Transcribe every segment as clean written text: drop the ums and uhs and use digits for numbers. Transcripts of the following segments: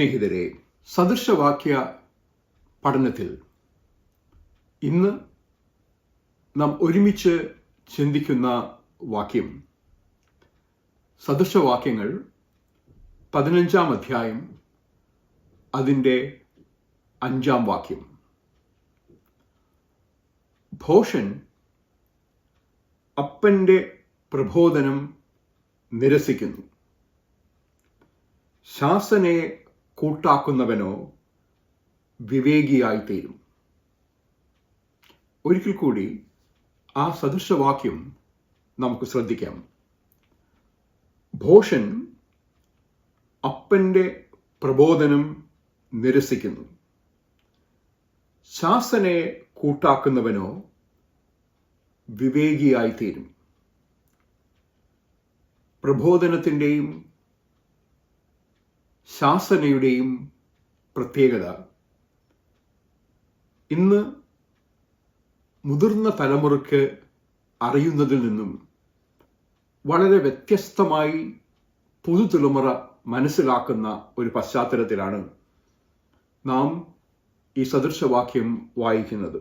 സ്നേഹിതരെ, സദൃശവാക്യ പഠനത്തിൽ ഇന്ന് നാം ഒരുമിച്ച് ചിന്തിക്കുന്ന വാക്യം സദൃശവാക്യങ്ങൾ 15-ാം അധ്യായം അതിൻ്റെ 5-ാം വാക്യം. ഭോഷൻ അപ്പൻ്റെ പ്രബോധനം നിരസിക്കുന്നു, ശാസനയെ കൂട്ടാക്കുന്നവനോ വിവേകിയായിത്തീരും. ഒരിക്കൽ കൂടി ആ സദൃശവാക്യം നമുക്ക് ശ്രദ്ധിക്കാം. ഭോഷൻ അപ്പൻ്റെ പ്രബോധനം നിരസിക്കുന്നു, ശാസനയെ കൂട്ടാക്കുന്നവനോ വിവേകിയായിത്തീരും. പ്രബോധനത്തിൻ്റെയും ശാസനയുടെയും പ്രത്യേകത ഇന്ന് മുതിർന്ന തലമുറയ്ക്ക് അറിയുന്നതിൽ നിന്നും വളരെ വ്യത്യസ്തമായി പുതുതലമുറ മനസ്സിലാക്കുന്ന ഒരു പശ്ചാത്തലത്തിലാണ് നാം ഈ സദൃശവാക്യം വായിക്കുന്നത്.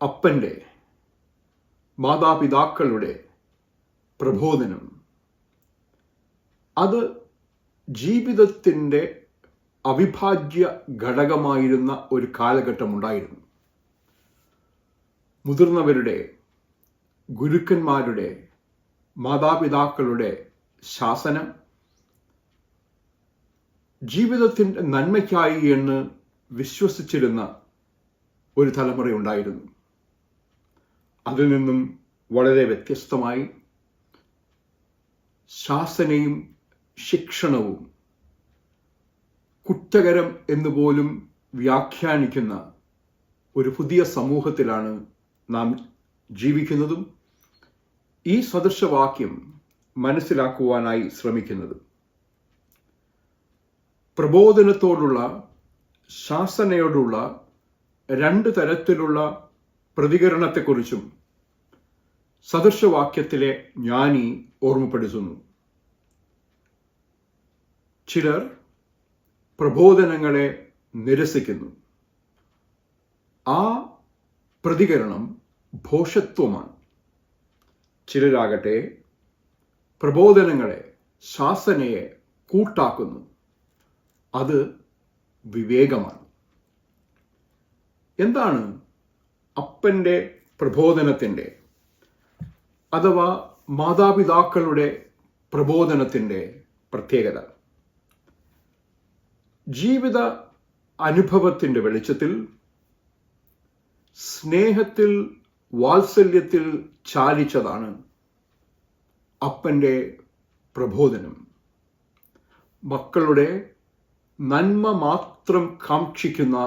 അപ്പൻ്റെ, മാതാപിതാക്കളുടെ പ്രബോധനം അത് ജീവിതത്തിൻ്റെ അവിഭാജ്യ ഘടകമായിരുന്ന ഒരു കാലഘട്ടമുണ്ടായിരുന്നു. മുതിർന്നവരുടെ, ഗുരുക്കന്മാരുടെ, മാതാപിതാക്കളുടെ ശാസനം ജീവിതത്തിൻ്റെ നന്മയ്ക്കായി എന്ന് വിശ്വസിച്ചിരുന്ന ഒരു തലമുറയുണ്ടായിരുന്നു. അതിൽ നിന്നും വളരെ വ്യത്യസ്തമായി ശാസനയും ശിക്ഷണവും കുറ്റകരം എന്നുപോലും വ്യാഖ്യാനിക്കുന്ന ഒരു പുതിയ സമൂഹത്തിലാണ് നാം ജീവിക്കുന്നതും ഈ സദൃശവാക്യം മനസ്സിലാക്കുവാനായി ശ്രമിക്കുന്നത്. പ്രബോധനത്തോടുള്ള, ശാസനയോടുള്ള രണ്ട് തരത്തിലുള്ള പ്രതികരണത്തെക്കുറിച്ചും സദൃശവാക്യത്തിലെ ജ്ഞാനി ഓർമ്മപ്പെടുത്തുന്നു. ചിലർ പ്രബോധനങ്ങളെ നിരസിക്കുന്നു. ആ പ്രതികരണം ഭോഷത്വമാണ്. ചിലരാകട്ടെ പ്രബോധനങ്ങളെ, ശാസനയെ കൂട്ടാക്കുന്നു. അത് വിവേകമാണ്. എന്താണ് അപ്പൻ്റെ പ്രബോധനത്തിൻ്റെ അഥവാ മാതാപിതാക്കളുടെ പ്രബോധനത്തിൻ്റെ പ്രത്യേകത? ജീവിത അനുഭവത്തിൻ്റെ വെളിച്ചത്തിൽ, സ്നേഹത്തിൽ, വാത്സല്യത്തിൽ ചാലിച്ചതാണ് അപ്പൻ്റെ പ്രബോധനം. മക്കളുടെ നന്മ മാത്രം കാക്ഷിക്കുന്ന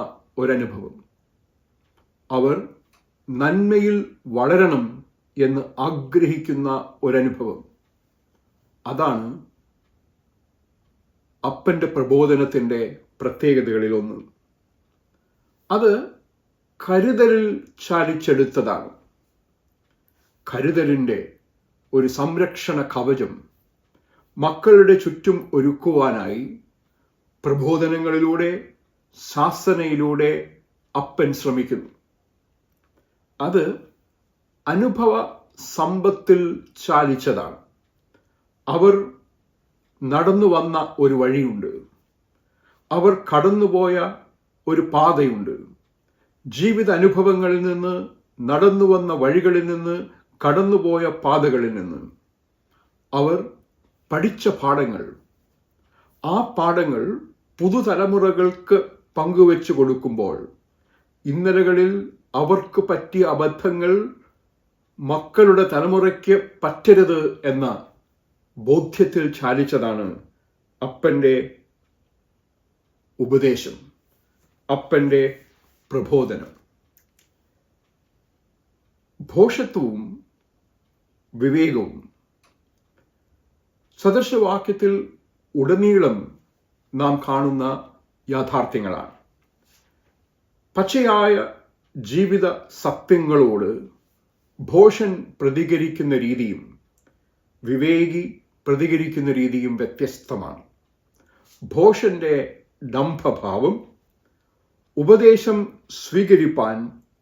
ഒരനുഭവം. അവർ നന്മയിൽ വളരണം എന്ന് ആഗ്രഹിക്കുന്ന ഒരനുഭവം. അതാണ് അപ്പൻ്റെ പ്രബോധനത്തിൻ്റെ പ്രത്യേകതകളിലൊന്ന്. അത് കരുതലിൽ ചാലിച്ചെടുത്തതാണ്. കരുതലിൻ്റെ ഒരു സംരക്ഷണ കവചം മക്കളുടെ ചുറ്റും ഒരുക്കുവാനായി പ്രബോധനങ്ങളിലൂടെ, ശാസനയിലൂടെ അപ്പൻ ശ്രമിക്കുന്നു. അത് അനുഭവ സമ്പത്തിൽ ചാലിച്ചതാണ്. അവർ നടന്നു വന്ന ഒരു വഴിയുണ്ട്, അവർ കടന്നുപോയ ഒരു പാതയുണ്ട്. ജീവിത അനുഭവങ്ങളിൽ നിന്ന്, നടന്നു വന്ന വഴികളിൽ നിന്ന്, കടന്നുപോയ പാതകളിൽ നിന്ന് അവർ പഠിച്ച പാഠങ്ങൾ, ആ പാഠങ്ങൾ പുതുതലമുറകൾക്ക് പങ്കുവെച്ചു കൊടുക്കുമ്പോൾ ഇന്നലകളിൽ അവർക്ക് പറ്റിയ അബദ്ധങ്ങൾ മക്കളുടെ തലമുറയ്ക്ക് പറ്റരുത് എന്ന ബോധ്യത്തിൽ ചാലിച്ചതാണ് അപ്പൻ്റെ ഉപദേശം, അപ്പൻ്റെ പ്രബോധനം. ഭോഷത്വവും വിവേകവും സദൃശവാക്യത്തിൽ ഉടനീളം നാം കാണുന്ന യാഥാർത്ഥ്യങ്ങളാണ്. പച്ചയായ ജീവിത സത്യങ്ങളോട് ഭോഷൻ പ്രതികരിക്കുന്ന രീതിയും വിവേകി പ്രതികരിക്കുന്ന രീതിയും വ്യത്യസ്തമാണ്. ഭോഷന്റെ ഡംഭഭാവം ഉപദേശം സ്വീകരിപ്പാൻ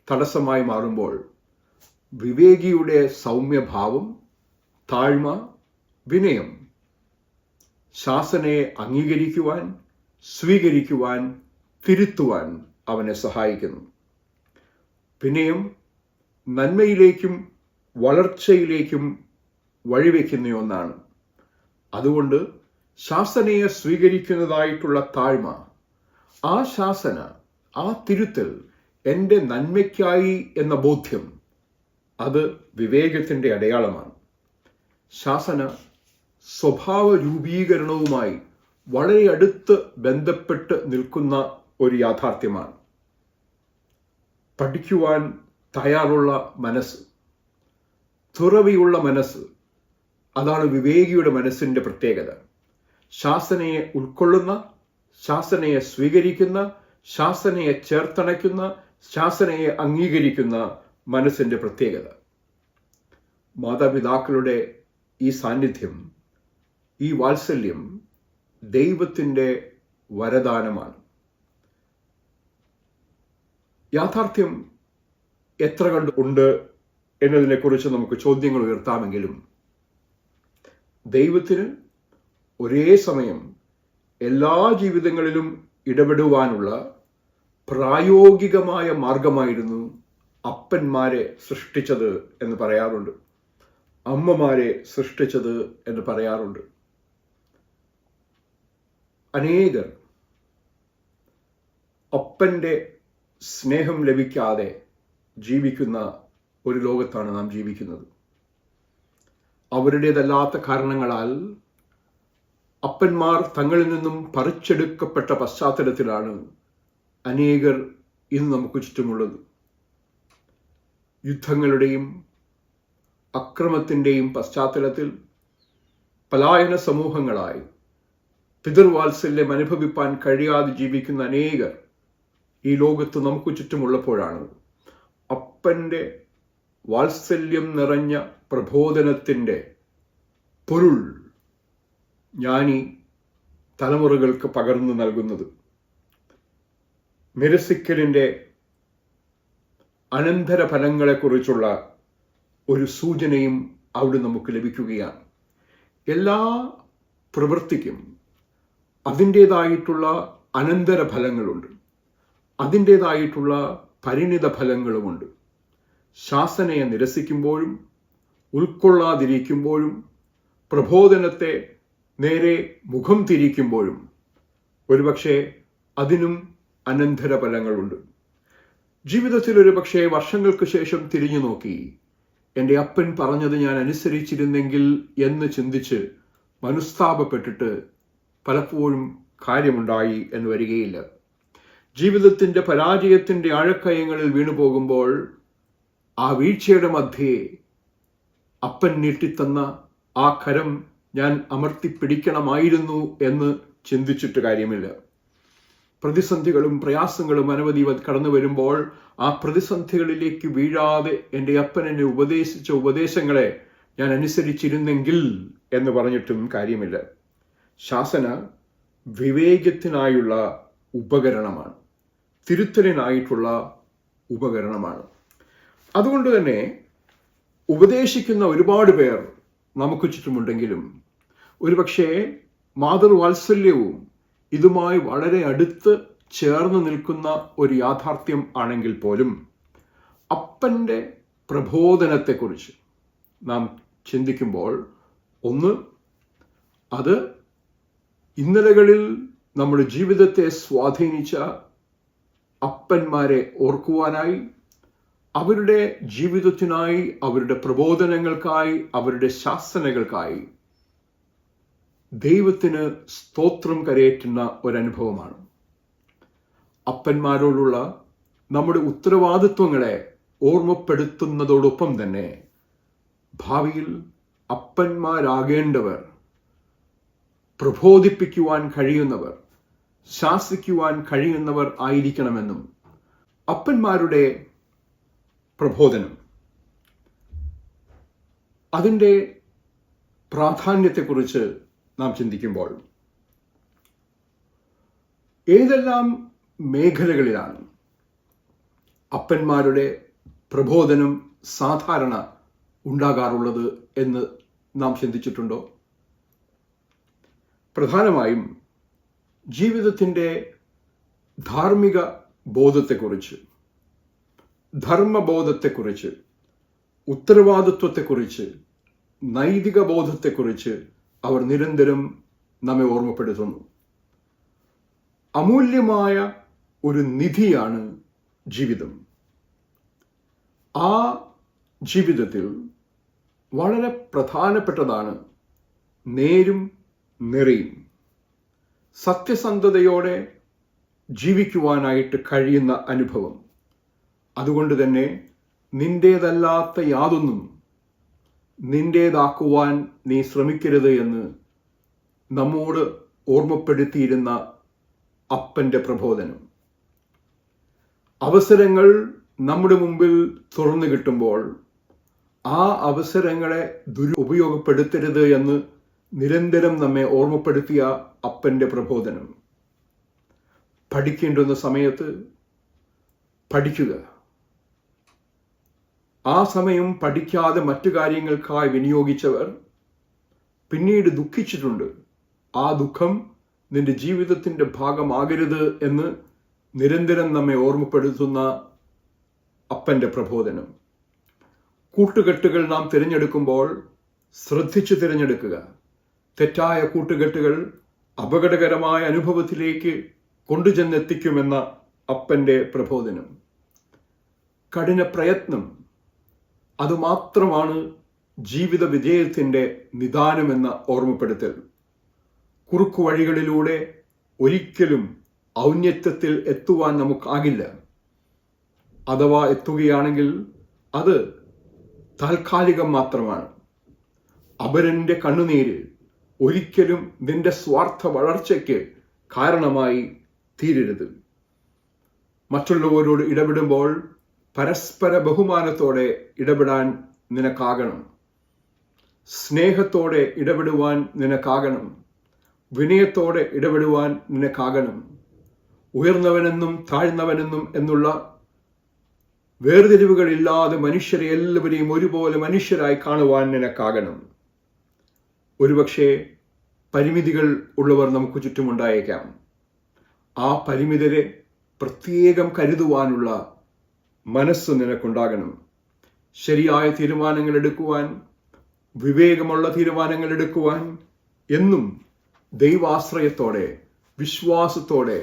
തടസ്സമായി മാറുമ്പോൾ വിവേകിയുടെ സൗമ്യഭാവം, താഴ്മ, വിനയം ശാസനയെ അംഗീകരിക്കുവാൻ, സ്വീകരിക്കുവാൻ, തിരുത്തുവാൻ അവനെ സഹായിക്കുന്നു. വിനയം നന്മയിലേക്കും വളർച്ചയിലേക്കും വഴിവെക്കുന്ന ഒന്നാണ്. അതുകൊണ്ട് ശാസനയെ സ്വീകരിക്കുന്നതായിട്ടുള്ള താഴ്മ, ആ ശാസന, ആ തിരുത്തൽ എൻ്റെ നന്മയ്ക്കായി എന്ന ബോധ്യം, അത് വിവേകത്തിൻ്റെ അടയാളമാണ്. ശാസന സ്വഭാവ രൂപീകരണവുമായി വളരെ അടുത്ത് ബന്ധപ്പെട്ട് നിൽക്കുന്ന ഒരു യാഥാർത്ഥ്യമാണ്. പഠിക്കുവാൻ തയ്യാറുള്ള മനസ്സ്, തുറവിയുള്ള മനസ്സ്, അതാണ് വിവേകിയുടെ മനസ്സിൻ്റെ പ്രത്യേകത. ശാസനയെ ഉൾക്കൊള്ളുന്ന, ശാസനയെ സ്വീകരിക്കുന്ന, ശാസനയെ ചേർത്തണയ്ക്കുന്ന, ശാസനയെ അംഗീകരിക്കുന്ന മനസ്സിൻ്റെ പ്രത്യേകത. മാതാപിതാക്കളുടെ ഈ സാന്നിധ്യം, ഈ വാത്സല്യം ദൈവത്തിൻ്റെ വരദാനമാണ്. യാഥാർത്ഥ്യം എത്ര കണ്ട് ഉണ്ട് എന്നതിനെക്കുറിച്ച് നമുക്ക് ചോദ്യങ്ങൾ ഉയർത്താമെങ്കിലും ദൈവത്തിന് ഒരേ സമയം എല്ലാ ജീവിതങ്ങളിലും ഇടപെടുവാനുള്ള പ്രായോഗികമായ മാർഗമായിരുന്നു അപ്പന്മാരെ സൃഷ്ടിച്ചത് എന്ന് പറയാറുണ്ട്, അമ്മമാരെ സൃഷ്ടിച്ചത് എന്ന് പറയാറുണ്ട്. അനേകർ അപ്പൻ്റെ സ്നേഹം ലഭിക്കാതെ ജീവിക്കുന്ന ഒരു ലോകത്താണ് നാം ജീവിക്കുന്നത്. അവരുടേതല്ലാത്ത കാരണങ്ങളാൽ അപ്പന്മാർ തങ്ങളിൽ നിന്നും പറിച്ചെടുക്കപ്പെട്ട പശ്ചാത്തലത്തിലാണ് അനേകർ ഇന്ന് നമുക്ക് ചുറ്റുമുള്ളത്. യുദ്ധങ്ങളുടെയും അക്രമത്തിൻ്റെയും പശ്ചാത്തലത്തിൽ പലായന സമൂഹങ്ങളായി പിതൃവാത്സല്യം അനുഭവിപ്പാൻ കഴിയാതെ ജീവിക്കുന്ന അനേകർ ഈ ലോകത്ത് നമുക്ക് ചുറ്റുമുള്ളപ്പോഴാണ് അപ്പൻ്റെ വാത്സല്യം നിറഞ്ഞ പ്രബോധനത്തിൻ്റെ പൊരുൾ ജ്ഞാനി തലമുറകൾക്ക് പകർന്നു നൽകുന്നത്. നിരസിക്കലിൻ്റെ അനന്തരഫലങ്ങളെക്കുറിച്ചുള്ള ഒരു സൂചനയും അവിടെ നമുക്ക് ലഭിക്കുകയാണ്. എല്ലാ പ്രവൃത്തിക്കും അതിൻ്റേതായിട്ടുള്ള അനന്തരഫലങ്ങളുണ്ട്, അതിൻ്റേതായിട്ടുള്ള പരിണിത ഫലങ്ങളുമുണ്ട്. ശാസനയെ നിരസിക്കുമ്പോഴും ഉൾക്കൊള്ളാതിരിക്കുമ്പോഴും പ്രബോധനത്തെ നേരെ മുഖം തിരിക്കുമ്പോഴും ഒരുപക്ഷെ അതിനും അനന്തരഫലങ്ങളുണ്ട്. ജീവിതത്തിൽ ഒരുപക്ഷെ വർഷങ്ങൾക്ക് ശേഷം തിരിഞ്ഞു നോക്കി എൻ്റെ അപ്പൻ പറഞ്ഞത് ഞാൻ അനുസരിച്ചിരുന്നെങ്കിൽ എന്ന് ചിന്തിച്ച് മനസ്താപപ്പെട്ടിട്ട് പലപ്പോഴും കാര്യമുണ്ടായി എന്ന് വരികയില്ല. ജീവിതത്തിൻ്റെ പരാജയത്തിൻ്റെ ആഴക്കയങ്ങളിൽ വീണുപോകുമ്പോൾ ആ വീഴ്ചയുടെ മധ്യേ അപ്പൻ നീട്ടിത്തന്ന ആ കരം ഞാൻ അമർത്തിപ്പിടിക്കണമായിരുന്നു എന്ന് ചിന്തിച്ചിട്ട് കാര്യമില്ല. പ്രതിസന്ധികളും പ്രയാസങ്ങളും അനവധി കടന്നു വരുമ്പോൾ ആ പ്രതിസന്ധികളിലേക്ക് വീഴാതെ എൻ്റെ അപ്പൻ എന്നെ ഉപദേശിച്ച ഉപദേശങ്ങളെ ഞാൻ അനുസരിച്ചിരുന്നെങ്കിൽ എന്ന് പറഞ്ഞിട്ടും കാര്യമില്ല. ശാസന വിവേകത്തിനായുള്ള ഉപകരണമാണ്, തിരുത്തലിനായിട്ടുള്ള ഉപകരണമാണ്. അതുകൊണ്ട് തന്നെ ഉപദേശിക്കുന്ന ഒരുപാട് പേർ നമുക്ക് ചുറ്റുമുണ്ടെങ്കിലും ഒരുപക്ഷെ മാതൃവാത്സല്യവും ഇതുമായി വളരെ അടുത്ത് ചേർന്ന് നിൽക്കുന്ന ഒരു യാഥാർത്ഥ്യം ആണെങ്കിൽ പോലും അപ്പൻ്റെ പ്രബോധനത്തെക്കുറിച്ച് നാം ചിന്തിക്കുമ്പോൾ ഒന്ന്, അത് ഇന്നലകളിൽ നമ്മുടെ ജീവിതത്തെ സ്വാധീനിച്ച അപ്പന്മാരെ ഓർക്കുവാനായി, അവരുടെ ജീവിതത്തിനായി, അവരുടെ പ്രബോധനങ്ങൾക്കായി, അവരുടെ ശാസനകൾക്കായി ദൈവത്തിന് സ്തോത്രം കരയേറ്റുന്ന ഒരനുഭവമാണ്. അപ്പന്മാരോടുള്ള നമ്മുടെ ഉത്തരവാദിത്വങ്ങളെ ഓർമ്മപ്പെടുത്തുന്നതോടൊപ്പം തന്നെ ഭാവിയിൽ അപ്പന്മാരാകേണ്ടവർ, പ്രബോധിപ്പിക്കുവാൻ കഴിയുന്നവർ, ശാസിക്കുവാൻ കഴിയുന്നവർ ആയിരിക്കണമെന്നും അപ്പന്മാരുടെ പ്രബോധനം അതിൻ്റെ പ്രാധാന്യത്തെക്കുറിച്ച് നാം ചിന്തിക്കുമ്പോൾ ഏതെല്ലാം മേഖലകളിലാണ് അപ്പന്മാരുടെ പ്രബോധനം സാധാരണ ഉണ്ടാകാറുള്ളത് എന്ന് നാം ചിന്തിച്ചിട്ടുണ്ടോ? പ്രധാനമായും ജീവിതത്തിൻ്റെ ധാർമ്മിക ബോധത്തെക്കുറിച്ച്, ധർമ്മബോധത്തെക്കുറിച്ച്, ഉത്തരവാദിത്വത്തെക്കുറിച്ച്, നൈതിക ബോധത്തെക്കുറിച്ച് അവർ നിരന്തരം നമ്മെ ഓർമ്മപ്പെടുത്തുന്നു. അമൂല്യമായ ഒരു നിധിയാണ് ജീവിതം. ആ ജീവിതത്തിൽ വളരെ പ്രധാനപ്പെട്ടതാണ് നേരും നിറയും. സത്യസന്ധതയോടെ ജീവിക്കുവാനായിട്ട് കഴിയുന്ന അനുഭവം. അതുകൊണ്ട് തന്നെ നിന്റേതല്ലാത്ത യാതൊന്നും നിന്റേതാക്കുവാൻ നീ ശ്രമിക്കരുത് എന്ന് നമ്മോട് ഓർമ്മപ്പെടുത്തിയിരുന്ന അപ്പൻ്റെ പ്രബോധനം. അവസരങ്ങൾ നമ്മുടെ മുമ്പിൽ തുറന്നു കിട്ടുമ്പോൾ ആ അവസരങ്ങളെ ദുരുപയോഗപ്പെടുത്തരുത് എന്ന് നിരന്തരം നമ്മെ ഓർമ്മപ്പെടുത്തിയ അപ്പൻ്റെ പ്രബോധനം. പഠിക്കേണ്ടുന്ന സമയത്ത് പഠിക്കുക. ആ സമയം പഠിക്കാതെ മറ്റു കാര്യങ്ങൾക്കായി വിനിയോഗിച്ചവർ പിന്നീട് ദുഃഖിച്ചിട്ടുണ്ട്. ആ ദുഃഖം നിന്റെ ജീവിതത്തിൻ്റെ ഭാഗമാകരുത് എന്ന് നിരന്തരം നമ്മെ ഓർമ്മപ്പെടുത്തുന്ന അപ്പൻ്റെ പ്രബോധനം. കൂട്ടുകെട്ടുകൾ നാം തിരഞ്ഞെടുക്കുമ്പോൾ ശ്രദ്ധിച്ചു തിരഞ്ഞെടുക്കുക. തെറ്റായ കൂട്ടുകെട്ടുകൾ അപകടകരമായ അനുഭവത്തിലേക്ക് കൊണ്ടുചെന്നെത്തിക്കുമെന്ന അപ്പൻ്റെ പ്രബോധനം. കഠിന പ്രയത്നം അതുമാത്രമാണ് ജീവിത വിജയത്തിൻ്റെ നിദാനമെന്ന ഓർമ്മപ്പെടുത്തൽ. കുറുക്കു വഴികളിലൂടെ ഒരിക്കലും ഔന്നത്യത്തിൽ എത്തുവാൻ നമുക്കാകില്ല. അഥവാ എത്തുകയാണെങ്കിൽ അത് താൽക്കാലികം മാത്രമാണ്. അപരന്റെ കണ്ണുനീര് ഒരിക്കലും നിന്റെ സ്വാർത്ഥ വളർച്ചയ്ക്ക് കാരണമായി തീരരുത്. മറ്റുള്ളവരോട് ഇടപെടുമ്പോൾ പരസ്പര ബഹുമാനത്തോടെ ഇടപെടാൻ നിനക്കാകണം. സ്നേഹത്തോടെ ഇടപെടുവാൻ നിനക്കാകണം. വിനയത്തോടെ ഇടപെടുവാൻ നിനക്കാകണം. ഉയർന്നവനെന്നും താഴ്ന്നവനെന്നും എന്നുള്ള വേർതിരിവുകളില്ലാതെ മനുഷ്യരെ എല്ലാവരെയും ഒരുപോലെ മനുഷ്യരായി കാണുവാൻ നിനക്കാകണം. ഒരുപക്ഷെ പരിമിതികൾ ഉള്ളവർ നമുക്ക് ചുറ്റുമുണ്ടായേക്കാം. ആ പരിമിതരെ പ്രത്യേകം കരുതുവാനുള്ള മനസ്സ് നിനക്കുണ്ടാകണം. ശരിയായ തീരുമാനങ്ങൾ എടുക്കുവാൻ, വിവേകമുള്ള തീരുമാനങ്ങൾ എടുക്കുവാൻ എന്നും ദൈവാശ്രയത്തോടെ, വിശ്വാസത്തോടെ,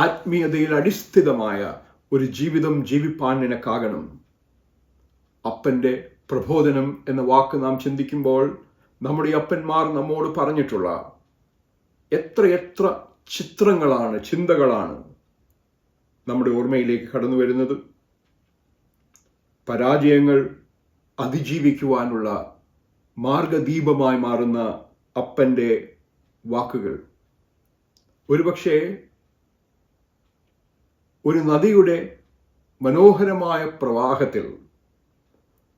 ആത്മീയതയിൽ അടിസ്ഥിതമായ ഒരു ജീവിതം ജീവിപ്പാൻ നിനക്കാകണം. അപ്പൻ്റെ പ്രബോധനം എന്ന വാക്ക് നാം ചിന്തിക്കുമ്പോൾ നമ്മുടെ അപ്പന്മാർ നമ്മോട് പറഞ്ഞിട്ടുള്ള എത്രയെത്ര ചിത്രങ്ങളാണ്, ചിന്തകളാണ് നമ്മുടെ ഓർമ്മയിലേക്ക് കടന്നു വരുന്നത്. പരാജയങ്ങൾ അതിജീവിക്കുവാനുള്ള മാർഗദീപമായി മാറുന്ന അപ്പൻ്റെ വാക്കുകൾ. ഒരുപക്ഷെ ഒരു നദിയുടെ മനോഹരമായ പ്രവാഹത്തിൽ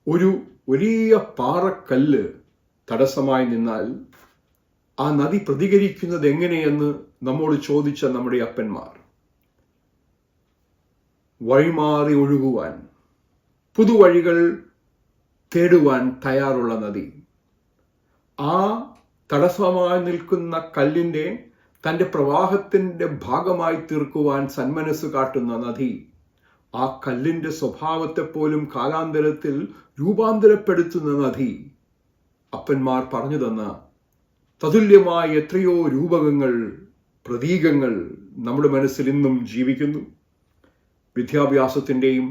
ഒരു വലിയ പാറക്കല്ല് തടസ്സമായി നിന്നാൽ ആ നദി പ്രതികരിക്കുന്നത് എങ്ങനെയെന്ന് നമ്മോട് ചോദിച്ച നമ്മുടെ അപ്പന്മാർ. വഴിമാറി ഒഴുകുവാൻ, പുതുവഴികൾ തേടുവാൻ തയ്യാറുള്ള നദി. ആ തടസ്സമായി നിൽക്കുന്ന കല്ലിൻ്റെ തൻ്റെ പ്രവാഹത്തിൻ്റെ ഭാഗമായി തീർക്കുവാൻ സന്മനസ് കാട്ടുന്ന നദി ആ കല്ലിൻ്റെ സ്വഭാവത്തെ പോലും കാലാന്തരത്തിൽ രൂപാന്തരപ്പെടുത്തുന്ന നദി. അപ്പന്മാർ പറഞ്ഞു തന്ന തതുല്യമായ എത്രയോ രൂപകങ്ങൾ, പ്രതീകങ്ങൾ നമ്മുടെ മനസ്സിൽ ഇന്നും ജീവിക്കുന്നു. വിദ്യാഭ്യാസത്തിൻ്റെയും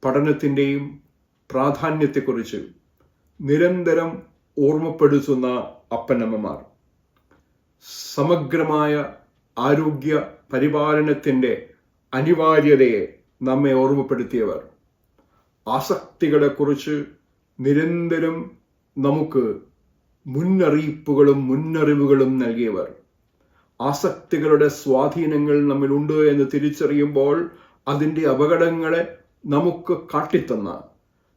പഠനത്തിൻ്റെയും പ്രാധാന്യത്തെക്കുറിച്ച് നിരന്തരം ഓർമ്മപ്പെടുത്തുന്ന അപ്പനമ്മമാർ, സമഗ്രമായ ആരോഗ്യ പരിപാലനത്തിൻ്റെ അനിവാര്യതയെ നമ്മെ ഓർമ്മപ്പെടുത്തിയവർ, ആസക്തികളെക്കുറിച്ച് നിരന്തരം നമുക്ക് മുന്നറിയിപ്പുകളും നൽകിയവർ, ആസക്തികളുടെ സ്വാധീനങ്ങൾ നമ്മിലുണ്ട് എന്ന് തിരിച്ചറിയുമ്പോൾ അതിൻ്റെ അപകടങ്ങളെ നമുക്ക് കാട്ടിത്തന്ന,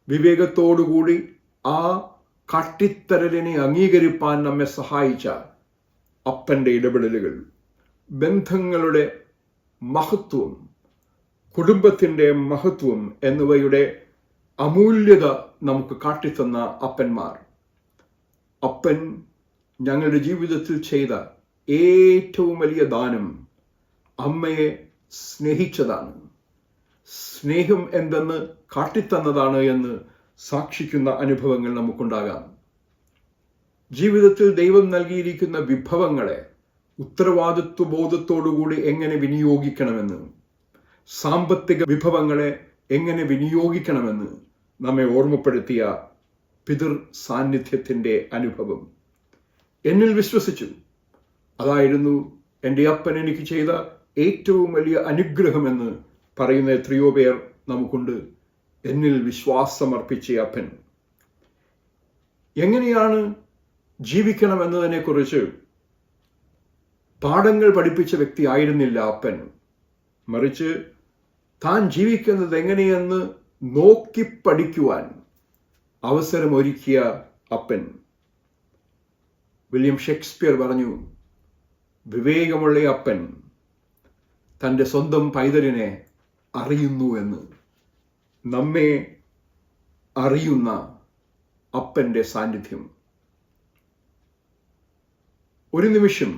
വിവേകത്തോടുകൂടി ആ കാട്ടിത്തരലിനെ അംഗീകരിപ്പാൻ നമ്മെ സഹായിച്ച അപ്പൻ്റെ ഇടപെടലുകൾ, ബന്ധങ്ങളുടെ മഹത്വം, കുടുംബത്തിൻ്റെ മഹത്വം എന്നിവയുടെ അമൂല്യത നമുക്ക് കാട്ടിത്തന്ന അപ്പന്മാർ. അപ്പൻ ഞങ്ങളുടെ ജീവിതത്തിൽ ചെയ്ത ഏറ്റവും വലിയ ദാനം അമ്മയെ സ്നേഹിച്ചതാണ്, സ്നേഹം എന്തെന്ന് കാട്ടിത്തന്നതാണ് എന്ന് സാക്ഷിക്കുന്ന അനുഭവങ്ങൾ നമുക്കുണ്ടാകാം. ജീവിതത്തിൽ ദൈവം നൽകിയിരിക്കുന്ന വിഭവങ്ങളെ ഉത്തരവാദിത്വ ബോധത്തോടുകൂടി എങ്ങനെ വിനിയോഗിക്കണമെന്ന്, സാമ്പത്തിക വിഭവങ്ങളെ എങ്ങനെ വിനിയോഗിക്കണമെന്ന് നമ്മെ ഓർമ്മപ്പെടുത്തിയ പിതൃ സാന്നിധ്യത്തിൻ്റെ അനുഭവം. എന്നിൽ വിശ്വസിച്ചു, അതായിരുന്നു എൻ്റെ അപ്പൻ എനിക്ക് ചെയ്ത ഏറ്റവും വലിയ അനുഗ്രഹമെന്ന് പറയുന്ന എത്രയോ പേർ നമുക്കുണ്ട്. എന്നിൽ വിശ്വാസമർപ്പിച്ച അപ്പൻ. എങ്ങനെയാണ് ജീവിക്കണമെന്നതിനെക്കുറിച്ച് പാഠങ്ങൾ പഠിപ്പിച്ച വ്യക്തി ആയിരുന്നില്ല അപ്പൻ. മറിച്ച് താൻ ജീവിക്കുന്നത് എങ്ങനെയെന്ന് നോക്കി പഠിക്കുവാൻ അവസരമൊരുക്കിയ അപ്പൻ. വില്യം ഷേക്സ്പിയർ പറഞ്ഞു, വിവേകമുള്ള അപ്പൻ തൻ്റെ സ്വന്തം പൈതലിനെ അറിയുന്നു എന്ന്. നമ്മെ അറിയുന്ന അപ്പൻ്റെ സാന്നിധ്യം. ഒരു നിമിഷം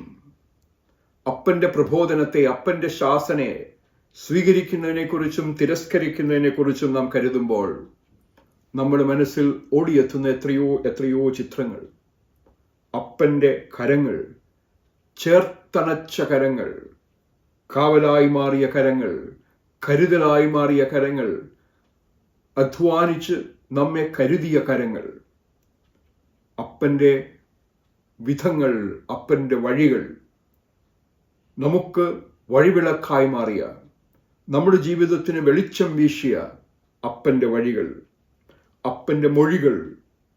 അപ്പൻ്റെ പ്രബോധനത്തെ, അപ്പൻ്റെ ശാസനയെ സ്വീകരിക്കുന്നതിനെക്കുറിച്ചും തിരസ്കരിക്കുന്നതിനെക്കുറിച്ചും നാം കരുതുമ്പോൾ നമ്മുടെ മനസ്സിൽ ഓടിയെത്തുന്ന എത്രയോ ചിത്രങ്ങൾ. അപ്പൻ്റെ കരങ്ങൾ, ചേർത്തണച്ച കരങ്ങൾ, കാവലായി മാറിയ കരങ്ങൾ, കരുതലായി മാറിയ കരങ്ങൾ, അധ്വാനിച്ച് നമ്മെ കരുതിയ കരങ്ങൾ, അപ്പൻ്റെ വിധങ്ങൾ, അപ്പൻ്റെ വഴികൾ, നമുക്ക് വഴിവിളക്കായി മാറിയ, നമ്മുടെ ജീവിതത്തിന് വെളിച്ചം വീശിയ അപ്പൻ്റെ വഴികൾ, അപ്പൻ്റെ മൊഴികൾ,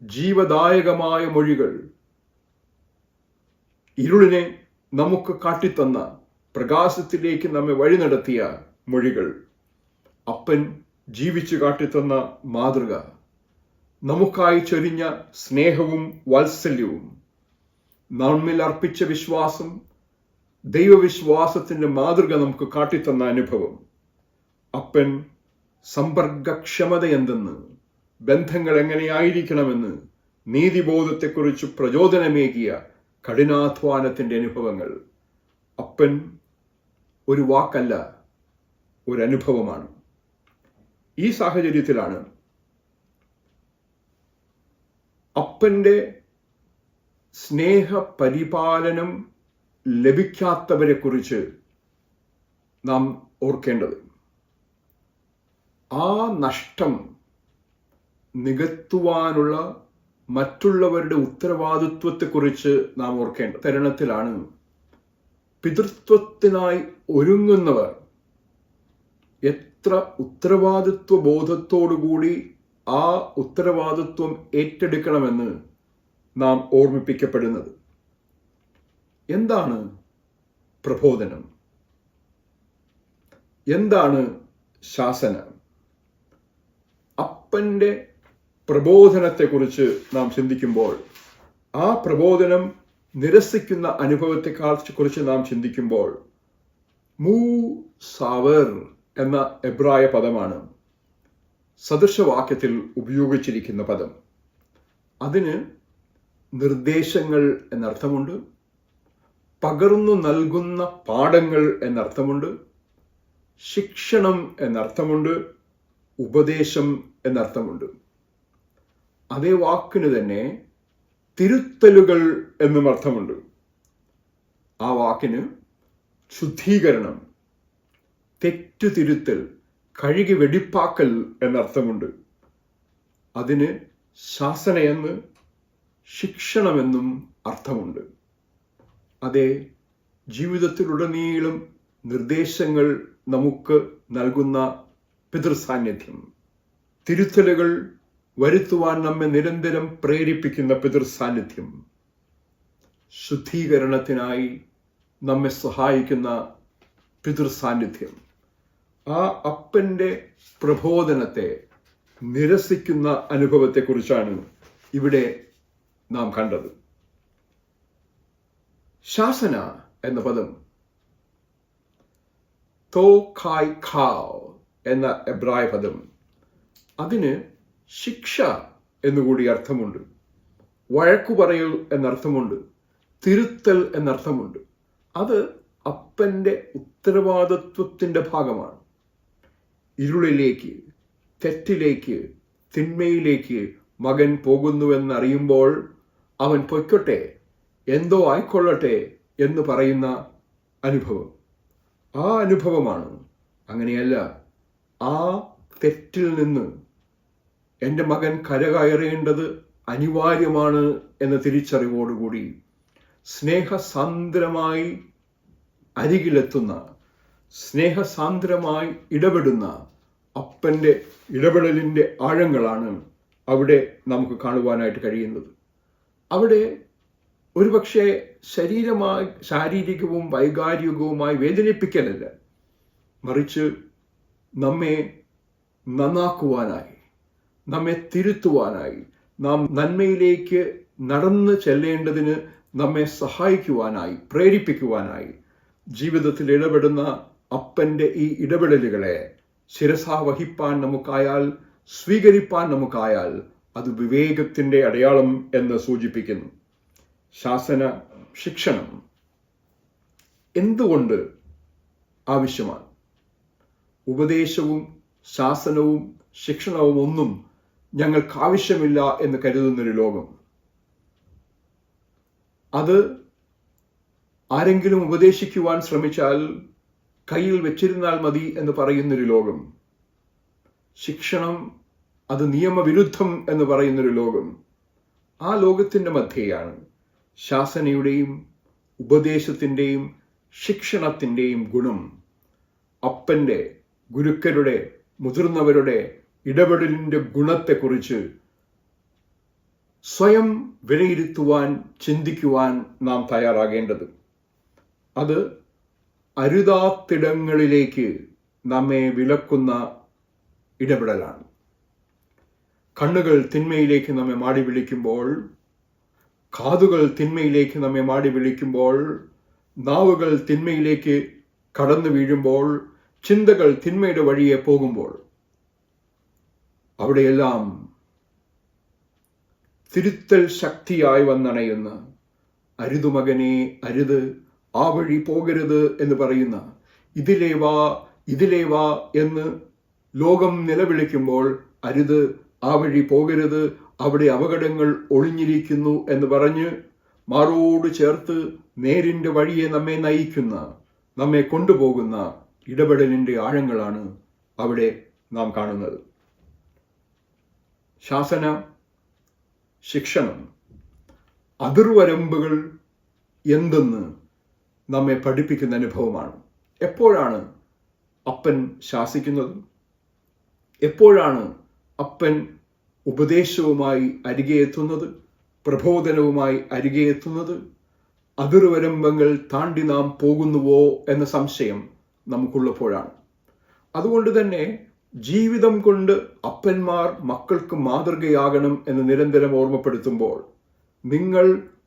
ജീവദായകമായ മൊഴികൾ, ഇരുളിനെ നമുക്ക് കാട്ടിത്തന്ന, പ്രകാശത്തിലേക്ക് നമ്മെ വഴി നടത്തിയ മൊഴികൾ, അപ്പൻ ജീവിച്ചു കാട്ടിത്തന്ന മാതൃക, നമുക്കായി ചൊരിഞ്ഞ സ്നേഹവും വാത്സല്യവും, നമ്മിൽ അർപ്പിച്ച വിശ്വാസം, ദൈവവിശ്വാസത്തിൻ്റെ മാതൃക നമുക്ക് കാട്ടിത്തന്ന അനുഭവം. അപ്പൻ സമ്പർക്കക്ഷമത എന്തെന്ന്, ബന്ധങ്ങൾ എങ്ങനെയായിരിക്കണമെന്ന്, നീതിബോധത്തെക്കുറിച്ച് പ്രചോദനമേകിയ കഠിനാധ്വാനത്തിൻ്റെ അനുഭവങ്ങൾ. അപ്പൻ ഒരു വാക്കല്ല, ഒരു അനുഭവമാണ്. ഈ സാഹചര്യത്തിലാണ് അപ്പൻ്റെ സ്നേഹപരിപാലനം ലഭിക്കാത്തവരെക്കുറിച്ച് നാം ഓർക്കേണ്ടത്. ആ നഷ്ടം നികത്തുവാനുള്ള മറ്റുള്ളവരുടെ ഉത്തരവാദിത്വത്തെക്കുറിച്ച് നാം ഓർക്കേണ്ട തരുണത്തിലാണ് പിതൃത്വത്തിനായി ഒരുങ്ങുന്നവർ എത്ര ഉത്തരവാദിത്വ ബോധത്തോടുകൂടി ആ ഉത്തരവാദിത്വം ഏറ്റെടുക്കണമെന്ന് നാം ഓർമ്മിപ്പിക്കപ്പെടുന്നത്. എന്താണ് പ്രബോധനം? എന്താണ് ശാസന? അപ്പൻ്റെ പ്രബോധനത്തെക്കുറിച്ച് നാം ചിന്തിക്കുമ്പോൾ, ആ പ്രബോധനം നിരസിക്കുന്ന അനുഭവത്തെക്കുറിച്ച് നാം ചിന്തിക്കുമ്പോൾ, മൂ സാവർ എന്ന എബ്രായ പദമാണ് സദൃശവാക്യത്തിൽ ഉപയോഗിച്ചിരിക്കുന്ന പദം. അതിന് നിർദ്ദേശങ്ങൾ എന്നർത്ഥമുണ്ട്, പകർന്നു നൽകുന്ന പാഠങ്ങൾ എന്നർത്ഥമുണ്ട്, ശിക്ഷണം എന്നർത്ഥമുണ്ട്, ഉപദേശം എന്നർത്ഥമുണ്ട്. അതേ വാക്കിന് തന്നെ തിരുത്തലുകൾ എന്നും അർത്ഥമുണ്ട്. ആ വാക്കിന് ശുദ്ധീകരണം, തെറ്റുതിരുത്തൽ, കഴുകി വെടിപ്പാക്കൽ എന്നർത്ഥമുണ്ട്. അതിന് ശാസനയെന്ന്, ശിക്ഷണമെന്നും അർത്ഥമുണ്ട്. അതേ, ജീവിതത്തിലുടനീളം നിർദ്ദേശങ്ങൾ നമുക്ക് നൽകുന്ന പിതൃസാന്നിധ്യം, തിരുത്തലുകൾ വരുത്തുവാൻ നമ്മെ നിരന്തരം പ്രേരിപ്പിക്കുന്ന പിതൃസാന്നിധ്യം, ശുദ്ധീകരണത്തിനായി നമ്മെ സഹായിക്കുന്ന പിതൃസാന്നിധ്യം, ആ അപ്പൻ്റെ പ്രബോധനത്തെ നിരസിക്കുന്ന അനുഭവത്തെക്കുറിച്ചാണ് ഇവിടെ നാം കണ്ടത്. ശാസന എന്ന പദം തോ ഖായ് ഖാവ് എന്ന എബ്രായ പദം, അതിന് ശിക്ഷ എന്നുകൂടി അർത്ഥമുണ്ട്, വഴക്കു പറയൽ എന്നർത്ഥമുണ്ട്, തിരുത്തൽ എന്നർത്ഥമുണ്ട്. അത് അപ്പൻ്റെ ഉത്തരവാദിത്വത്തിൻ്റെ ഭാഗമാണ്. ഇരുളിലേക്ക്, തെറ്റിലേക്ക്, തിന്മയിലേക്ക് മകൻ പോകുന്നുവെന്നറിയുമ്പോൾ അവൻ പൊയ്ക്കൊട്ടെ, എന്തോ ആയിക്കൊള്ളട്ടെ എന്ന് പറയുന്ന അനുഭവം, ആ അനുഭവമാണ്. അങ്ങനെയല്ല, ആ തെറ്റിൽ നിന്ന് എൻ്റെ മകൻ കരകയറേണ്ടത് അനിവാര്യമാണ് എന്ന തിരിച്ചറിവോടുകൂടി സ്നേഹസാന്ദ്രമായി അരികിലെത്തുന്ന, സ്നേഹസാന്ദ്രമായി ഇടപെടുന്ന അപ്പൻ്റെ ഇടപെടലിൻ്റെ ആഴങ്ങളാണ് അവിടെ നമുക്ക് കാണുവാനായിട്ട് കഴിയുന്നത്. അവിടെ ഒരുപക്ഷെ ശാരീരികവും വൈകാരികവുമായി വേദനിപ്പിക്കലല്ല, മറിച്ച് നമ്മെ നന്നാക്കുവാനായി, നമ്മെ തിരുത്തുവാനായി, നാം നന്മയിലേക്ക് നടന്നു ചെല്ലേണ്ടതിന് നമ്മെ സഹായിക്കുവാനായി, പ്രേരിപ്പിക്കുവാനായി ജീവിതത്തിൽ ഇടപെടുന്ന അപ്പൻ്റെ ഈ ഇടപെടലുകളെ ശിരസാവഹിപ്പാൻ നമുക്കായാൽ, സ്വീകരിപ്പാൻ നമുക്കായാൽ, അത് വിവേകത്തിൻ്റെ അടയാളം എന്ന് സൂചിപ്പിക്കുന്നു. ശാസന, ശിക്ഷണം എന്തുകൊണ്ട് ആവശ്യമാണ്? ഉപദേശവും ശാസനവും ശിക്ഷണവും ഒന്നും ഞങ്ങൾക്ക് ആവശ്യമില്ല എന്ന് കരുതുന്നൊരു ലോകം, അത് ആരെങ്കിലും ഉപദേശിക്കുവാൻ ശ്രമിച്ചാൽ കയ്യിൽ വെച്ചിരുന്നാൽ മതി എന്ന് പറയുന്നൊരു ലോകം, ശിക്ഷണം അത് നിയമവിരുദ്ധം എന്ന് പറയുന്നൊരു ലോകം, ആ ലോകത്തിൻ്റെ മധ്യയാണ് ശാസനയുടെയും ഉപദേശത്തിൻ്റെയും ശിക്ഷണത്തിൻ്റെയും ഗുണം അപ്പൻ്റെ, ഗുരുക്കരുടെ, മുതിർന്നവരുടെ ഇടപെടലിൻ്റെ ഗുണത്തെക്കുറിച്ച് സ്വയം വിലയിരുത്തുവാൻ, ചിന്തിക്കുവാൻ നാം തയ്യാറാകേണ്ടത്. അത് അരുതാത്തിടങ്ങളിലേക്ക് നമ്മെ വിലക്കുന്ന ഇടപെടലാണ്. കണ്ണുകൾ തിന്മയിലേക്ക് നമ്മെ മാടി വിളിക്കുമ്പോൾ, കാതുകൾ തിന്മയിലേക്ക് നമ്മെ മാടി വിളിക്കുമ്പോൾ, നാവുകൾ തിന്മയിലേക്ക് കടന്നു വീഴുമ്പോൾ, ചിന്തകൾ തിന്മയുടെ വഴിയെ പോകുമ്പോൾ, അവിടെയെല്ലാം തിരുത്തൽ ശക്തിയായി വന്നണയുന്ന, അരുതു മകനെ അരുത്, ആ വഴി പോകരുത് എന്ന് പറയുന്ന, ഇതിലേ വാ ഇതിലേ വാ എന്ന് ലോകം നിലവിളിക്കുമ്പോൾ, അരുത്, ആ വഴി പോകരുത്, അവിടെ അപകടങ്ങൾ ഒളിഞ്ഞിരിക്കുന്നു എന്ന് പറഞ്ഞ് മാറോട് ചേർത്ത് നേരിൻ്റെ വഴിയെ നമ്മെ നയിക്കുന്ന, നമ്മെ കൊണ്ടുപോകുന്ന ഇടപെടലിൻ്റെ ആഴങ്ങളാണ് അവിടെ നാം കാണുന്നത്. ശാസന, ശിക്ഷണം, അതിർവരമ്പുകൾ എന്തെന്ന് നമ്മെ പഠിപ്പിക്കുന്ന അനുഭവമാണ്. എപ്പോഴാണ് അപ്പൻ ശാസിക്കുന്നത്? എപ്പോഴാണ് അപ്പൻ ഉപദേശവുമായി അരികെ എത്തുന്നത്, പ്രബോധനവുമായി അരികെ എത്തുന്നത്? അതിർവരമ്പങ്ങൾ താണ്ടി നാം പോകുന്നുവോ എന്ന സംശയം നമുക്കുള്ളപ്പോഴാണ്. അതുകൊണ്ട് തന്നെ ജീവിതം കൊണ്ട് അപ്പന്മാർ മക്കൾക്ക് മാതൃകയാകണം എന്ന് നിരന്തരം ഓർമ്മപ്പെടുത്തുമ്പോൾ, നിങ്ങൾ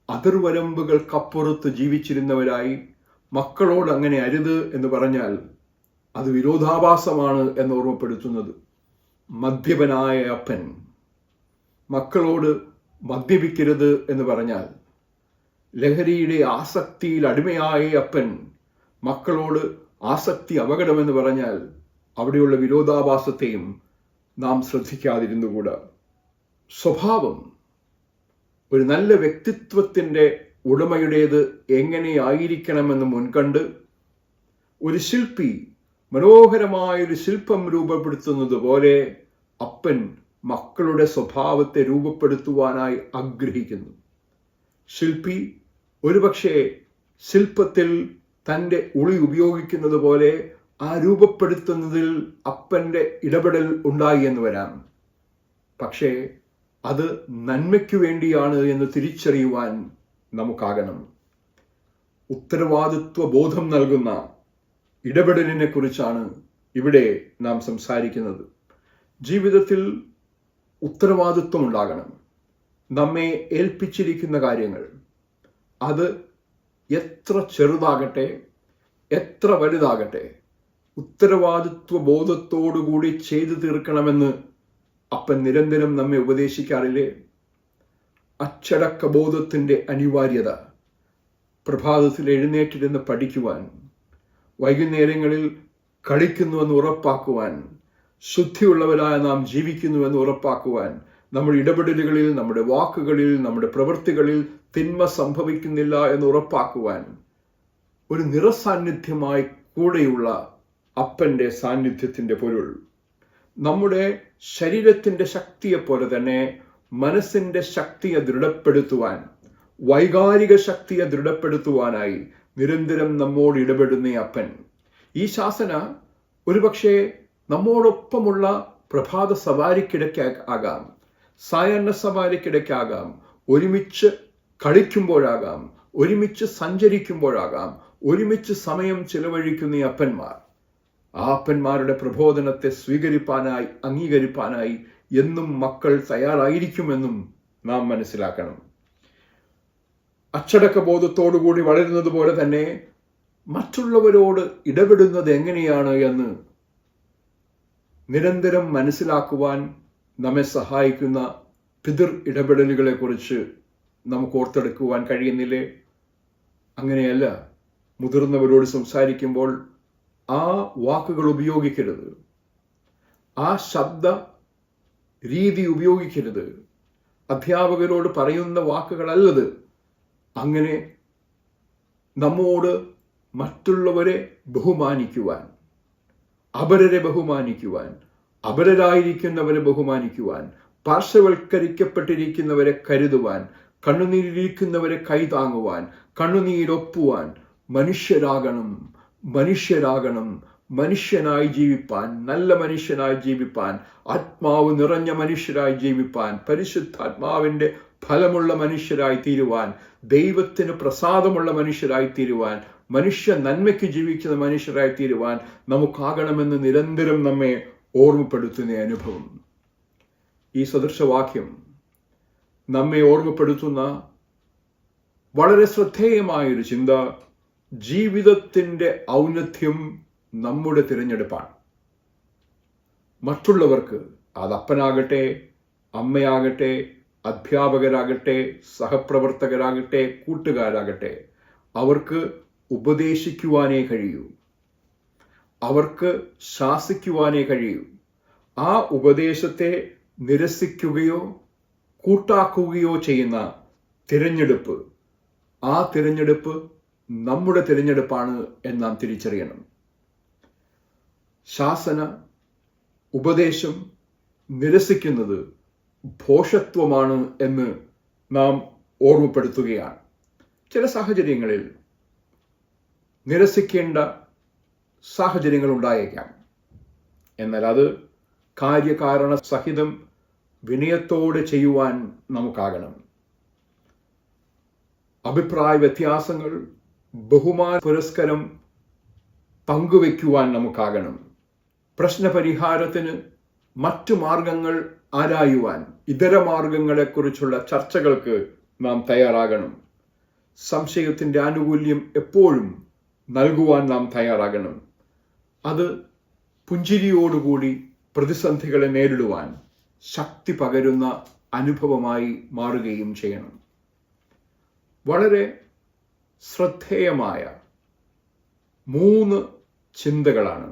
അതിർവരമ്പുകൾക്കപ്പുറത്ത് ജീവിച്ചിരുന്നവരായി മക്കളോട് അങ്ങനെ അരുത് എന്ന് പറഞ്ഞാൽ അത് വിരോധാഭാസമാണ് എന്ന് ഓർമ്മപ്പെടുത്തുന്നത്. മദ്യപനായ അപ്പൻ മക്കളോട് മദ്യപിക്കരുത് എന്ന് പറഞ്ഞാൽ, ലഹരിയുടെ ആസക്തിയിൽ അടിമയായ അപ്പൻ മക്കളോട് ആസക്തി അപകടമെന്ന് പറഞ്ഞാൽ, അവിടെയുള്ള വിരോധാഭാസത്തെയും നാം ശ്രദ്ധിക്കാതിരുന്നുകൂടാ. സ്വഭാവം ഒരു നല്ല വ്യക്തിത്വത്തിൻ്റെ ഉടമയുടേത് എങ്ങനെയായിരിക്കണമെന്ന് മുൻകണ്ട് ഒരു ശില്പി മനോഹരമായൊരു ശില്പം രൂപപ്പെടുത്തുന്നത് പോലെ അപ്പൻ മക്കളുടെ സ്വഭാവത്തെ രൂപപ്പെടുത്തുവാനായി ആഗ്രഹിക്കുന്നു. ശില്പി ഒരുപക്ഷെ ശില്പത്തിൽ തൻ്റെ ഉളി ഉപയോഗിക്കുന്നത് പോലെ ആ രൂപപ്പെടുത്തുന്നതിൽ അപ്പൻ്റെ ഇടപെടൽ ഉണ്ടായി എന്ന് വരാം. പക്ഷേ അത് നന്മയ്ക്കു വേണ്ടിയാണ് എന്ന് തിരിച്ചറിയുവാൻ നമുക്കാകണം. ഉത്തരവാദിത്വ ബോധം നൽകുന്ന ഇടപെടലിനെ കുറിച്ചാണ് ഇവിടെ നാം സംസാരിക്കുന്നത്. ജീവിതത്തിൽ ഉത്തരവാദിത്വം ഉണ്ടാകണം. നമ്മെ ഏൽപ്പിച്ചിരിക്കുന്ന കാര്യങ്ങൾ അത് എത്ര ചെറുതാകട്ടെ, എത്ര വലുതാകട്ടെ, ഉത്തരവാദിത്വ ബോധത്തോടുകൂടി ചെയ്തു തീർക്കണമെന്ന് അപ്പൻ നിരന്തരം നമ്മെ ഉപദേശിക്കാറില്ലേ? അച്ചടക്ക ബോധത്തിൻ്റെ അനിവാര്യത, പ്രഭാതത്തിൽ എഴുന്നേറ്റിരുന്ന് പഠിക്കുവാൻ, വൈകുന്നേരങ്ങളിൽ കളിക്കുന്നുവെന്ന് ഉറപ്പാക്കുവാൻ, ശുദ്ധിയുള്ളവരായ നാം ജീവിക്കുന്നുവെന്ന് ഉറപ്പാക്കുവാൻ, നമ്മുടെ ഇടപെടലുകളിൽ, നമ്മുടെ വാക്കുകളിൽ, നമ്മുടെ പ്രവൃത്തികളിൽ തിന്മ സംഭവിക്കുന്നില്ല എന്ന് ഉറപ്പാക്കുവാൻ ഒരു നിറസാന്നിധ്യമായി കൂടെയുള്ള അപ്പൻ്റെ സാന്നിധ്യത്തിൻ്റെ പൊരുൾ നമ്മുടെ ശരീരത്തിൻ്റെ ശക്തിയെപ്പോലെ തന്നെ മനസ്സിൻ്റെ ശക്തിയെ ദൃഢപ്പെടുത്തുവാൻ, വൈകാരിക ശക്തിയെ ദൃഢപ്പെടുത്തുവാനായി നിരന്തരം നമ്മോട് ഇടപെടുന്ന അപ്പൻ. ഈ ശാസന ഒരുപക്ഷെ നമ്മോടൊപ്പമുള്ള പ്രഭാത സവാരിക്കിടയ്ക്കാകാം, സായാഹ്ന സവാരിക്കിടയ്ക്കാകാം, ഒരുമിച്ച് കളിക്കുമ്പോഴാകാം, ഒരുമിച്ച് സഞ്ചരിക്കുമ്പോഴാകാം, ഒരുമിച്ച് സമയം ചിലവഴിക്കുന്ന അപ്പന്മാർ. ആ അപ്പന്മാരുടെ പ്രബോധനത്തെ സ്വീകരിപ്പാനായി, അംഗീകരിപ്പാനായി എന്നും മക്കൾ തയ്യാറായിരിക്കുമെന്നും നാം മനസ്സിലാക്കണം. അച്ചടക്ക ബോധത്തോടുകൂടി വളരുന്നത് പോലെ തന്നെ മറ്റുള്ളവരോട് ഇടപെടുന്നത് എങ്ങനെയാണ് എന്ന് നിരന്തരം മനസ്സിലാക്കുവാൻ നമ്മെ സഹായിക്കുന്ന പിതൃ ഇടപെടലുകളെ കുറിച്ച് നമുക്ക് ഓർത്തെടുക്കുവാൻ കഴിയുന്നില്ലേ? അങ്ങനെയല്ല, മുതിർന്നവരോട് സംസാരിക്കുമ്പോൾ ആ വാക്കുകൾ ഉപയോഗിക്കരുത്, ആ ശബ്ദ രീതി ഉപയോഗിക്കരുത്, അധ്യാപകരോട് പറയുന്ന വാക്കുകളല്ലത്. അങ്ങനെ നമ്മോട് മറ്റുള്ളവരെ ബഹുമാനിക്കുവാൻ, അപരരെ ബഹുമാനിക്കുവാൻ, അപരരായിരിക്കുന്നവരെ ബഹുമാനിക്കുവാൻ, പാർശ്വവൽക്കരിക്കപ്പെട്ടിരിക്കുന്നവരെ കരുതുവാൻ, കണ്ണുനീരിരിക്കുന്നവരെ കൈതാങ്ങുവാൻ, കണ്ണുനീരൊപ്പുവാൻ മനുഷ്യരാകണം, മനുഷ്യനായി ജീവിപ്പാൻ, നല്ല മനുഷ്യനായി ജീവിപ്പാൻ, ആത്മാവ് നിറഞ്ഞ മനുഷ്യരായി ജീവിപ്പാൻ, പരിശുദ്ധാത്മാവിൻ്റെ ഫലമുള്ള മനുഷ്യരായി തീരുവാൻ, ദൈവത്തിന് പ്രസാദമുള്ള മനുഷ്യരായി തീരുവാൻ, മനുഷ്യ നന്മയ്ക്ക് ജീവിക്കുന്ന മനുഷ്യരായി തീരുവാൻ നമുക്കാകണമെന്ന് നിരന്തരം നമ്മെ ഓർമ്മപ്പെടുത്തുന്ന അനുഭവം. ഈ സദൃശവാക്യം നമ്മെ ഓർമ്മപ്പെടുത്തുന്ന വളരെ ശ്രദ്ധേയമായൊരു ചിന്ത, ജീവിതത്തിൻ്റെ ഔന്നത്യം നമ്മുടെ തിരഞ്ഞെടുപ്പാണ്. മറ്റുള്ളവർക്ക്, അത് അപ്പനാകട്ടെ, അമ്മയാകട്ടെ, അധ്യാപകരാകട്ടെ, സഹപ്രവർത്തകരാകട്ടെ, കൂട്ടുകാരാകട്ടെ, അവർക്ക് ഉപദേശിക്കുവാനേ കഴിയൂ, അവർക്ക് ശാസിക്കുവാനേ കഴിയൂ. ആ ഉപദേശത്തെ നിരസിക്കുകയോ കൂട്ടാക്കുകയോ ചെയ്യുന്ന തിരഞ്ഞെടുപ്പ്, ആ തിരഞ്ഞെടുപ്പ് നമ്മുടെ തിരഞ്ഞെടുപ്പാണ് എന്ന് നാം തിരിച്ചറിയണം. ശാസന, ഉപദേശം നിരസിക്കുന്നത് ഭോഷത്വമാണ് എന്ന് നാം ഓർമ്മപ്പെടുത്തുകയാണ്. ചില സാഹചര്യങ്ങളിൽ നിരസിക്കേണ്ട സാഹചര്യങ്ങൾ ഉണ്ടായേക്കാം. എന്നാൽ അത് കാര്യകാരണ സഹിതം വിനയത്തോടെ ചെയ്യുവാൻ നമുക്കാകണം. അഭിപ്രായ വ്യത്യാസങ്ങൾ ബഹുമാന പുരസ്കരം പങ്കുവെക്കുവാൻ നമുക്കാകണം. പ്രശ്നപരിഹാരത്തിന് മറ്റു മാർഗങ്ങൾ ആരായുവാൻ, ഇതര മാർഗങ്ങളെക്കുറിച്ചുള്ള ചർച്ചകൾക്ക് നാം തയ്യാറാകണം. സംശയത്തിൻ്റെ ആനുകൂല്യം എപ്പോഴും നൽകുവാൻ നാം തയ്യാറാകണം. അത് പുഞ്ചിരിയോടുകൂടി പ്രതിസന്ധികളെ നേരിടുവാൻ ശക്തി പകരുന്ന അനുഭവമായി മാറുകയും ചെയ്യണം. വളരെ ശ്രദ്ധേയമായ 3 ചിന്തകളാണ്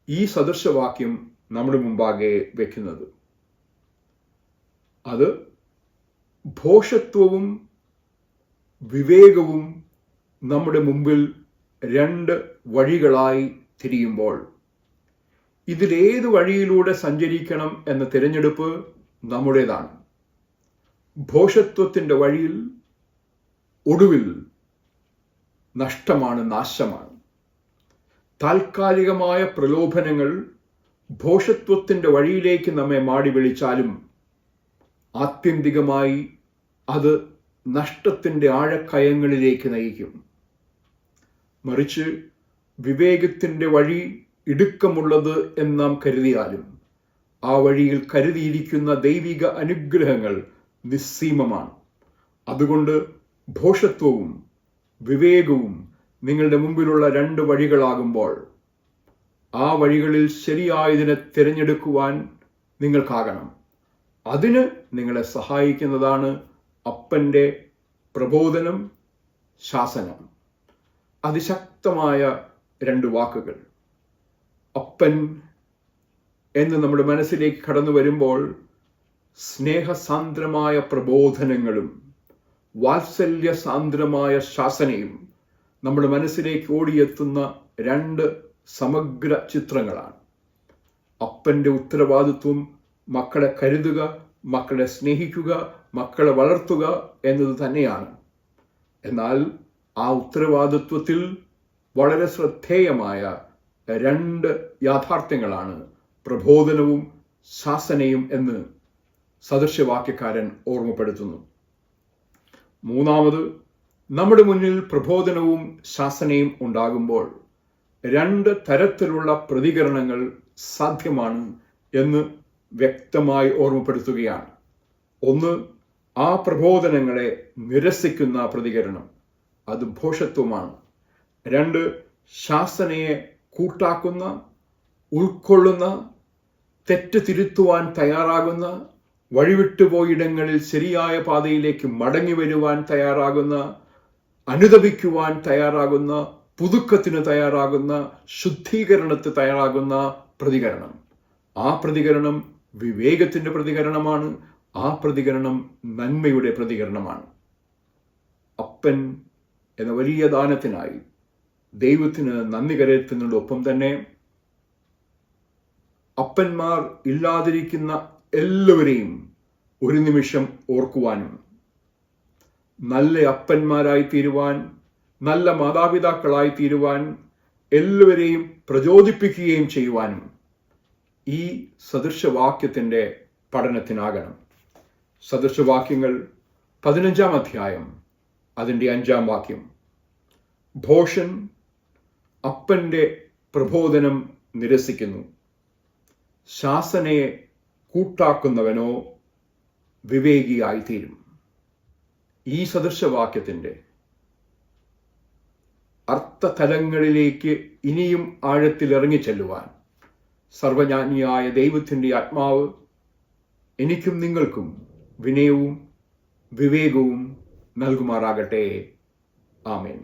ഈ സദൃശവാക്യം നമ്മുടെ മുമ്പാകെ വയ്ക്കുന്നത്. അത് ഭോഷത്വവും വിവേകവും നമ്മുടെ മുമ്പിൽ 2 വഴികളായി തിരിയുമ്പോൾ ഇതിലേത് വഴിയിലൂടെ സഞ്ചരിക്കണം എന്ന തിരഞ്ഞെടുപ്പ് നമ്മുടേതാണ്. ഭോഷത്വത്തിൻ്റെ വഴിയിൽ ഒടുവിൽ നഷ്ടമാണ്, നാശമാണ്. താൽക്കാലികമായ പ്രലോഭനങ്ങൾ ഭോഷത്വത്തിൻ്റെ വഴിയിലേക്ക് നമ്മെ മാടി വിളിച്ചാലും ആത്യന്തികമായി അത് നഷ്ടത്തിൻ്റെ ആഴക്കയങ്ങളിലേക്ക് നയിക്കും. മറിച്ച് വിവേകത്തിൻ്റെ വഴി ഇടുക്കമുള്ളത് എന്ന് നാം കരുതിയാലും ആ വഴിയിൽ കരുതിയിരിക്കുന്ന ദൈവിക അനുഗ്രഹങ്ങൾ നിസ്സീമമാണ്. അതുകൊണ്ട് ഭോഷത്വവും വിവേകവും നിങ്ങളുടെ മുമ്പിലുള്ള 2 വഴികളാകുമ്പോൾ ആ വഴികളിൽ ശരിയായതിനെ തിരഞ്ഞെടുക്കുവാൻ നിങ്ങൾക്കാകണം. അതിന് നിങ്ങളെ സഹായിക്കുന്നതാണ് അപ്പൻ്റെ പ്രബോധനം, ശാസനം. അതിശക്തമായ 2 വാക്കുകൾ. അപ്പൻ എന്ന് നമ്മുടെ മനസ്സിലേക്ക് കടന്നു വരുമ്പോൾ സ്നേഹസാന്ദ്രമായ പ്രബോധനങ്ങളും വാത്സല്യസാന്ദ്രമായ ശാസനയും നമ്മുടെ മനസ്സിലേക്ക് ഓടിയെത്തുന്ന 2 സമഗ്ര ചിത്രങ്ങളാണ്. അപ്പൻ്റെ ഉത്തരവാദിത്വം മക്കളെ കരുതുക, മക്കളെ സ്നേഹിക്കുക, മക്കളെ വളർത്തുക എന്നത് തന്നെയാണ്. എന്നാൽ ആ ഉത്തരവാദിത്വത്തിൽ വളരെ ശ്രദ്ധേയമായ 2 യാഥാർത്ഥ്യങ്ങളാണ് പ്രബോധനവും ശാസനയും എന്ന് സദൃശവാക്യക്കാരൻ ഓർമ്മപ്പെടുത്തുന്നു. മൂന്നാമത്, നമ്മുടെ മുന്നിൽ പ്രബോധനവും ശാസനയും ഉണ്ടാകുമ്പോൾ 2 തരത്തിലുള്ള പ്രതികരണങ്ങൾ സാധ്യമാണ് എന്ന് വ്യക്തമായി ഓർമ്മപ്പെടുത്തുകയാണ്. ഒന്ന്, ആ പ്രബോധനങ്ങളെ നിരസിക്കുന്ന പ്രതികരണം, അത് ഭോഷത്വമാണ്. 2, ശാസനയെ കൂട്ടാക്കുന്ന, ഉൾക്കൊള്ളുന്ന, തെറ്റ് തിരുത്തുവാൻ തയ്യാറാകുന്ന, വഴിവിട്ടുപോയിടങ്ങളിൽ ശരിയായ പാതയിലേക്ക് മടങ്ങി വരുവാൻ തയ്യാറാകുന്ന, അനുതപിക്കുവാൻ തയ്യാറാകുന്ന, പുതുക്കത്തിന് തയ്യാറാകുന്ന, ശുദ്ധീകരണത്തിന് തയ്യാറാകുന്ന പ്രതികരണം. ആ പ്രതികരണം വിവേകത്തിൻ്റെ പ്രതികരണമാണ്. ആ പ്രതികരണം നന്മയുടെ പ്രതികരണമാണ്. അപ്പൻ എന്ന വലിയ ദാനത്തിനായി ദൈവത്തിന് നന്ദി കരയറ്റുന്നതോടൊപ്പം തന്നെ അപ്പന്മാർ ഇല്ലാതിരിക്കുന്ന എല്ലാവരെയും ഒരു നിമിഷം ഓർക്കുവാനും, നല്ല അപ്പന്മാരായി തീരുവാൻ, നല്ല മാതാപിതാക്കളായി തീരുവാൻ, എല്ലാവരെയും പ്രചോദിപ്പിക്കുകയും ചെയ്യുവാനും ഈ സദൃശവാക്യത്തിൻ്റെ പഠനത്തിനാകണം. സദൃശവാക്യങ്ങൾ 15-ാം അധ്യായം അതിൻ്റെ 5-ാം വാക്യം. ഭോഷൻ അപ്പൻ്റെ പ്രബോധനം നിരസിക്കുന്നു, ശാസനയെ കൂട്ടാക്കുന്നവനോ വിവേകിയായിത്തീരും. ഈ സദൃശവാക്യത്തിൻ്റെ അർത്ഥതലങ്ങളിലേക്ക് ഇനിയും ആഴത്തിൽ ഇറങ്ങിച്ചെല്ലുവാൻ സർവജ്ഞാനിയായ ദൈവത്തിൻ്റെ ആത്മാവ് എനിക്കും നിങ്ങൾക്കും വിനയവും വിവേകവും നൽകുമാറാകട്ടെ. ആമേൻ.